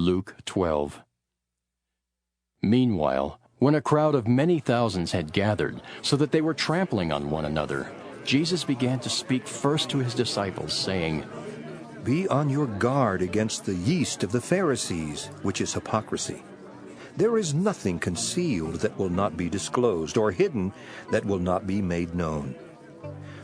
Luke 12. Meanwhile, when a crowd of many thousands had gathered, so that they were trampling on one another, Jesus began to speak first to his disciples, saying, "Be on your guard against the yeast of the Pharisees, which is hypocrisy. There is nothing concealed that will not be disclosed, or hidden that will not be made known.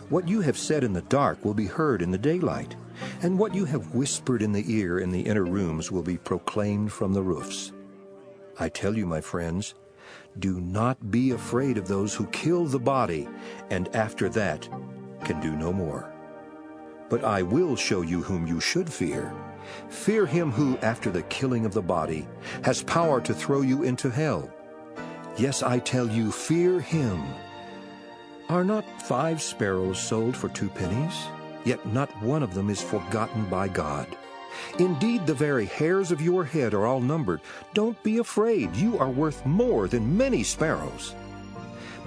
What you have said in the dark will be heard in the daylight, and what you have whispered in the ear in the inner rooms will be proclaimed from the roofs. I tell you, my friends, do not be afraid of those who kill the body, and after that can do no more. But I will show you whom you should fear. Fear him who, after the killing of the body, has power to throw you into hell. Yes, I tell you, fear him. Are not 5 sparrows sold for 2 pennies? Yet not one of them is forgotten by God. Indeed, the very hairs of your head are all numbered. Don't be afraid. You are worth more than many sparrows.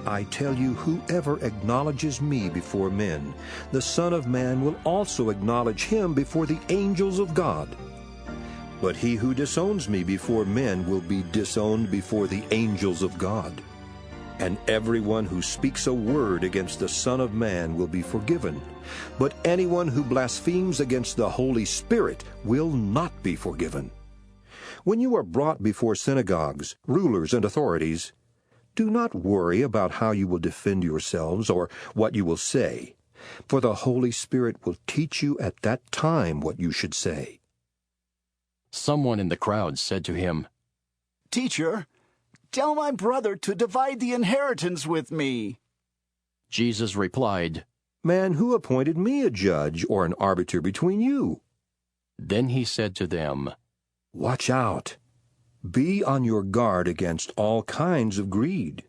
I tell you, whoever acknowledges me before men, the Son of Man will also acknowledge him before the angels of God. But he who disowns me before men will be disowned before the angels of God. And everyone who speaks a word against the Son of Man will be forgiven. But anyone who blasphemes against the Holy Spirit will not be forgiven. When you are brought before synagogues, rulers, and authorities, do not worry about how you will defend yourselves or what you will say, for the Holy Spirit will teach you at that time what you should say." Someone in the crowd said to him, "Teacher, tell my brother to divide the inheritance with me." Jesus replied, "Man, who appointed me a judge or an arbiter between you?" Then he said to them, "Watch out. Be on your guard against all kinds of greed.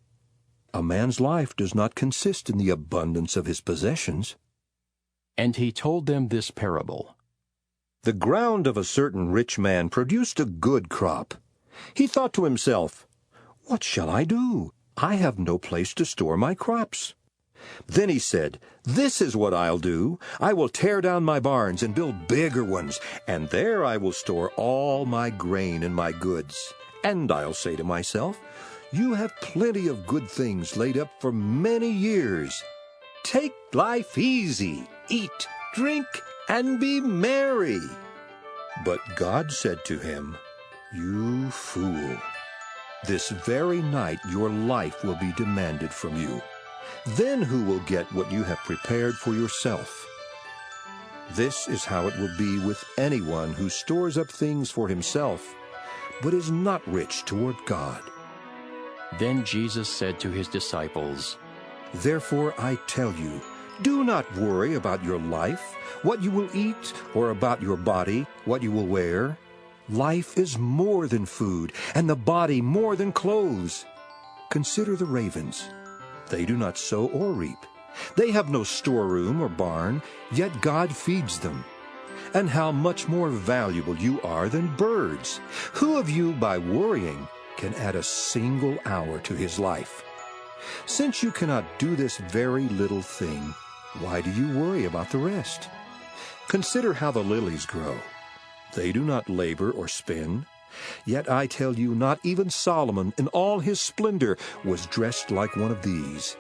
A man's life does not consist in the abundance of his possessions." And he told them this parable. The ground of a certain rich man produced a good crop. He thought to himself, "What shall I do? I have no place to store my crops." Then he said, "This is what I'll do. I will tear down my barns and build bigger ones, and there I will store all my grain and my goods. And I'll say to myself, you have plenty of good things laid up for many years. Take life easy, eat, drink, and be merry." But God said to him, "You fool, this very night your life will be demanded from you. Then who will get what you have prepared for yourself? This is how it will be with anyone who stores up things for himself, but is not rich toward God." Then Jesus said to his disciples, Therefore I tell you, do not worry about your life, what you will eat, or about your body, what you will wear. Life is more than food, and the body more than clothes. Consider the ravens. They do not sow or reap. They have no storeroom or barn, yet God feeds them. And how much more valuable you are than birds. Who of you, by worrying, can add a single hour to his life? Since you cannot do this very little thing, why do you worry about the rest? Consider how the lilies grow. They do not labor or spin. Yet I tell you, not even Solomon in all his splendor was dressed like one of these.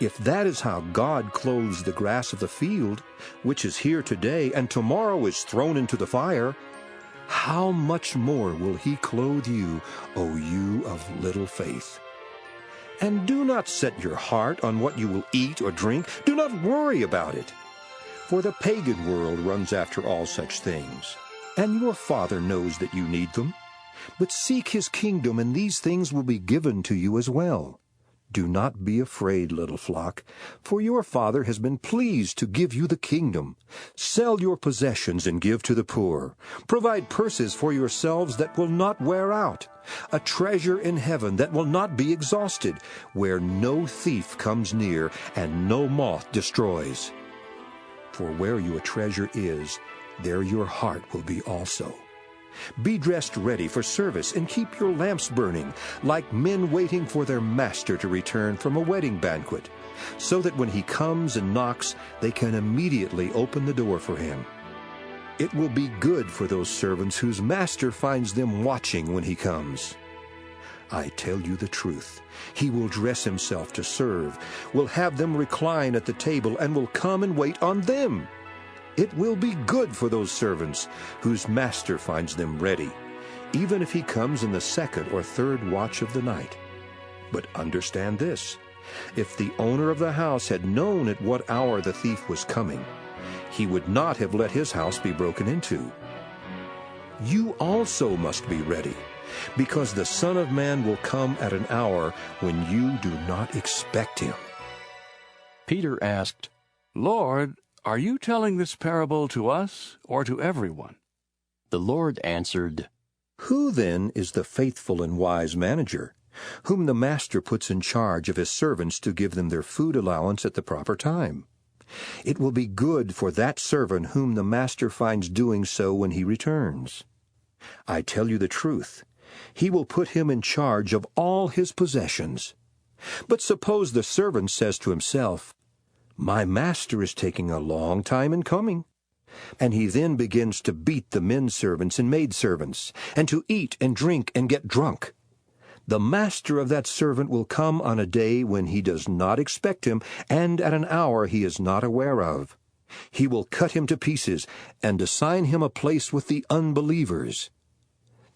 If that is how God clothes the grass of the field, which is here today and tomorrow is thrown into the fire, how much more will he clothe you, O you of little faith? And do not set your heart on what you will eat or drink. Do not worry about it. For the pagan world runs after all such things, and your Father knows that you need them. But seek his kingdom, and these things will be given to you as well. Do not be afraid, little flock, for your Father has been pleased to give you the kingdom. Sell your possessions and give to the poor. Provide purses for yourselves that will not wear out, a treasure in heaven that will not be exhausted, where no thief comes near and no moth destroys. For where your treasure is, there your heart will be also. Be dressed ready for service and keep your lamps burning, like men waiting for their master to return from a wedding banquet, so that when he comes and knocks, they can immediately open the door for him. It will be good for those servants whose master finds them watching when he comes. I tell you the truth, he will dress himself to serve, will have them recline at the table, and will come and wait on them. It will be good for those servants whose master finds them ready, even if he comes in the second or third watch of the night. But understand this, if the owner of the house had known at what hour the thief was coming, he would not have let his house be broken into. You also must be ready, because the Son of Man will come at an hour when you do not expect him. Peter asked, Lord, are you telling this parable to us or to everyone? The Lord answered, Who then is the faithful and wise manager, whom the master puts in charge of his servants to give them their food allowance at the proper time? It will be good for that servant whom the master finds doing so when he returns. I tell you the truth, he will put him in charge of all his possessions. But suppose the servant says to himself, My master is taking a long time in coming. And he then begins to beat the men servants and maid servants, and to eat and drink and get drunk. The master of that servant will come on a day when he does not expect him, and at an hour he is not aware of. He will cut him to pieces, and assign him a place with the unbelievers.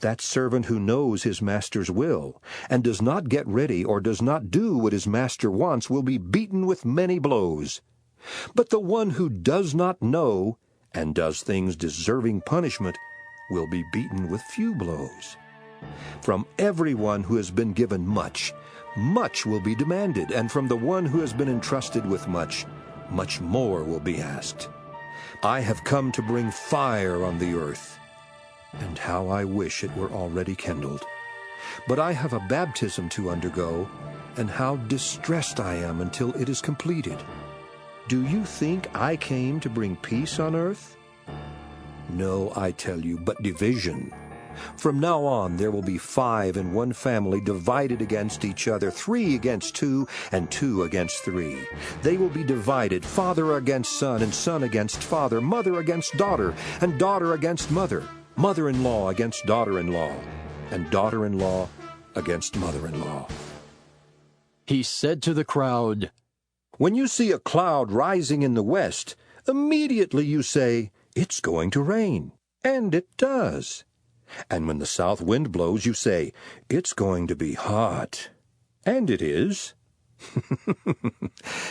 That servant who knows his master's will, and does not get ready or does not do what his master wants, will be beaten with many blows. But the one who does not know, and does things deserving punishment, will be beaten with few blows. From everyone who has been given much, much will be demanded, and from the one who has been entrusted with much, much more will be asked. I have come to bring fire on the earth, and how I wish it were already kindled. But I have a baptism to undergo, and how distressed I am until it is completed. Do you think I came to bring peace on earth? No, I tell you, but division. From now on there will be 5 in one family divided against each other, 3 against 2, and 2 against 3. They will be divided, father against son, and son against father, mother against daughter, and daughter against mother, mother-in-law against daughter-in-law, and daughter-in-law against mother-in-law. He said to the crowd, When you see a cloud rising in the west, immediately you say, It's going to rain. And it does. And when the south wind blows, you say, It's going to be hot. And it is.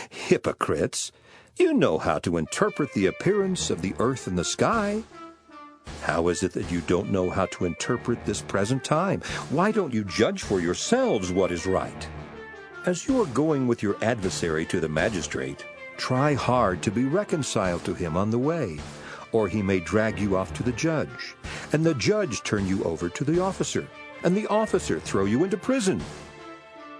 Hypocrites! You know how to interpret the appearance of the earth and the sky. How is it that you don't know how to interpret this present time? Why don't you judge for yourselves what is right? As you are going with your adversary to the magistrate, try hard to be reconciled to him on the way, or he may drag you off to the judge, and the judge turn you over to the officer, and the officer throw you into prison.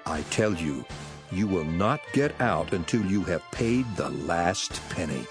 I tell you, you will not get out until you have paid the last penny.